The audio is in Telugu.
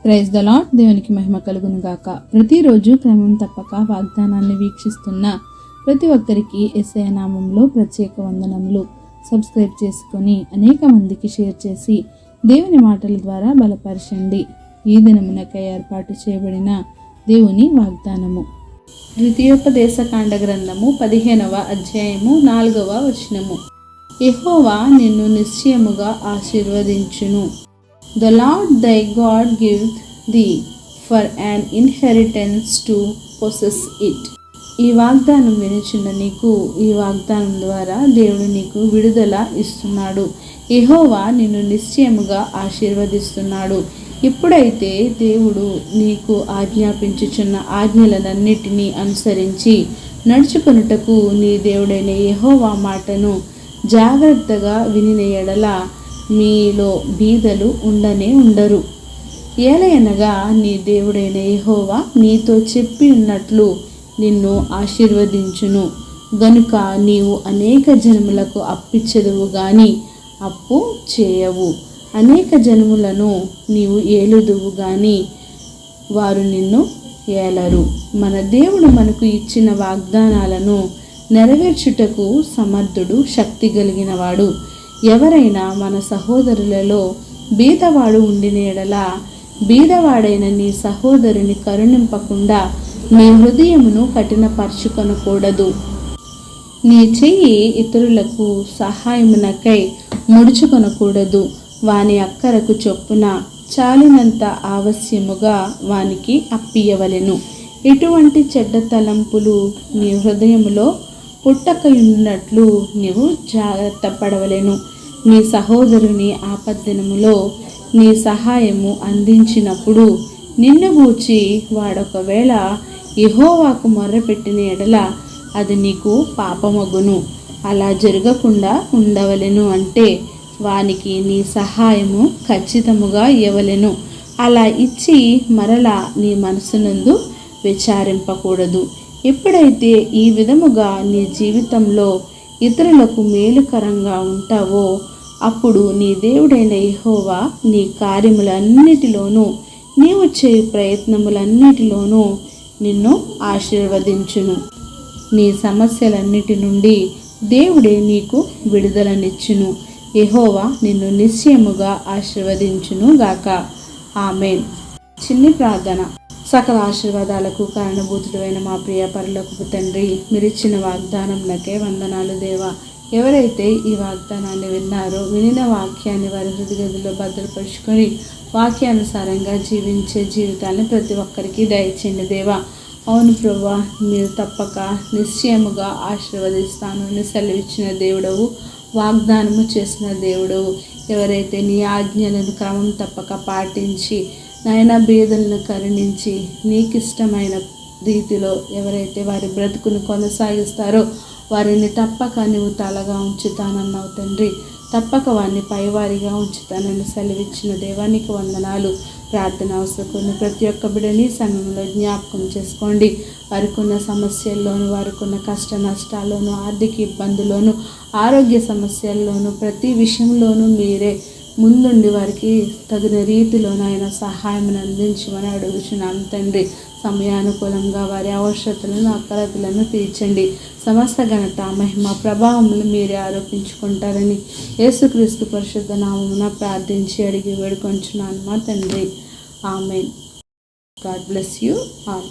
Praise the lord. దేవునికి మహిమ కలుగును గాక. ప్రతిరోజు క్రమం తప్పక వాగ్దానాన్ని వీక్షిస్తున్న ప్రతి ఒక్కరికి యేసయ్య నామంలో ప్రత్యేక వందనములు. సబ్స్క్రైబ్ చేసుకొని అనేక మందికి షేర్ చేసి దేవుని మాటల ద్వారా బలపరచండి. ఈ దినమునకై ఏర్పాటు చేయబడిన దేవుని వాగ్దానము ద్వితీయోపదేశకాండ గ్రంథము 15వ అధ్యాయము 4వ వచనము. యెహోవా నిన్ను నిశ్చయముగా ఆశీర్వదించును. The Lord thy God giveth thee for an inheritance to possess it. ఈ వాగ్దానం వినుచున్న నీకు ఈ వాగ్దానం ద్వారా దేవుడు నీకు విడుదల ఇస్తున్నాడు. యెహోవా నిన్ను నిశ్చయముగా ఆశీర్వదిస్తున్నాడు. ఇప్పుడైతే దేవుడు నీకు ఆజ్ఞాపించుచున్న ఆజ్ఞలనన్నిటినీ అనుసరించి నడుచుకొనుటకు నీ దేవుడైన యెహోవా మాటను జాగ్రత్తగా వినిన ఎడల మీలో బీదలు ఉండరు. ఏలయనగా నీ దేవుడైన యెహోవా నీతో చెప్పి ఉన్నట్లు నిన్ను ఆశీర్వదించును. గనుక నీవు అనేక జనములకు అప్పిచ్చెదవు గాని అప్పు చేయవు. అనేక జనములను నీవు ఏలుదువు గాని వారు నిన్ను ఏలరు. మన దేవుడు మనకు ఇచ్చిన వాగ్దానాలను నెరవేర్చుటకు సమర్థుడు, శక్తి కలిగినవాడు. ఎవరైనా మన సహోదరులలో బీదవాడు ఉండిన ఎడల బీదవాడైన నీ సహోదరుని కరుణింపకుండా నీ హృదయమును కఠినపరచుకొనకూడదు. నీ చెయ్యి ఇతరులకు సహాయమునకై ముడుచుకొనకూడదు. వాని అక్కరకు చొప్పున చాలినంత ఆవశ్యముగా వానికి అప్పియవలెను. ఎటువంటి చెడ్డ తలంపులు నీ హృదయములో పుట్టకయున్నట్లు నీవు జాగ్రత్త పడవలెను. నీ సహోదరుని ఆపద్దినములో నీ సహాయము అందించినప్పుడు నిన్ను గూర్చి వాడొకవేళ యెహోవాకు మొర్రపెట్టిన ఎడల అది నీకు పాపమగును. అలా జరగకుండా ఉండవలెను అంటే వానికి నీ సహాయము ఖచ్చితముగా ఇవ్వవలెను. అలా ఇచ్చి మరలా నీ మనసునందు విచారింపకూడదు. ఎప్పుడైతే ఈ విధముగా నీ జీవితంలో ఇతరులకు మేలుకరంగా ఉంటావో అప్పుడు నీ దేవుడైన యెహోవా నీ కార్యములన్నిటిలోనూ నీవు చేయు ప్రయత్నములన్నిటిలోనూ నిన్ను ఆశీర్వదించును. నీ సమస్యలన్నిటి నుండి దేవుడే నీకు విడుదలనిచ్చును. యెహోవా నిన్ను నిశ్చయముగా ఆశీర్వదించును గాక. ఆమేన్. చిన్ని ప్రార్థన. సకల ఆశీర్వాదాలకు కారణభూతుడైన మా ప్రియ పరలోకపు తండ్రి, మీరిచ్చిన వాగ్దానంలకే వందనాలు దేవా. ఎవరైతే ఈ వాగ్దానాన్ని విన్నారో వినిన వాక్యాన్ని వారి హృదయగదిలో భద్రపరుచుకొని వాక్యానుసారంగా జీవించే జీవితాన్ని ప్రతి ఒక్కరికి దయచేయండి దేవా. అవును ప్రభువా, మీరు తప్పక నిశ్చయముగా ఆశీర్వదిస్తాను అని సెలవిచ్చిన దేవుడవు, వాగ్దానము చేసిన దేవుడవు. ఎవరైతే నీ ఆజ్ఞలను క్రమం తప్పక పాటించి నాయన బీదలను కరుణించి నీకిష్టమైన రీతిలో ఎవరైతే వారి బ్రతుకును కొనసాగిస్తారో వారిని తప్పక నువ్వు తలగా ఉంచుతానన్నావు తండ్రి. తప్పక వారిని పైవారిగా ఉంచుతానని సెలవిచ్చిన దేవానికి వందనాలు. ప్రార్థన అవసరం ప్రతి ఒక్క బిడ్డని సమయంలో జ్ఞాపకం చేసుకోండి. వారికి ఉన్న సమస్యల్లోనూ, వారికి ఉన్న కష్ట నష్టాల్లోనూ, ఆర్థిక ఇబ్బందుల్లోనూ, ఆరోగ్య సమస్యల్లోనూ, ప్రతి విషయంలోనూ మీరే ముందుండి వారికి తగిన రీతిలోనైనా సహాయం అందించమని అడుగుచున్నాం తండ్రి. సమయానుకూలంగా వారి అవసరతలను, అక్కరతలను తీర్చండి. సమస్త ఘనత, మహిమ, ప్రభావములు మీరే ఆరోపించుకుంటారని యేసుక్రీస్తు పరిశుద్ధ నామమున ప్రార్థించి అడిగి వేడుకొంచున్నాను మా తండ్రి. Amen. God bless you all.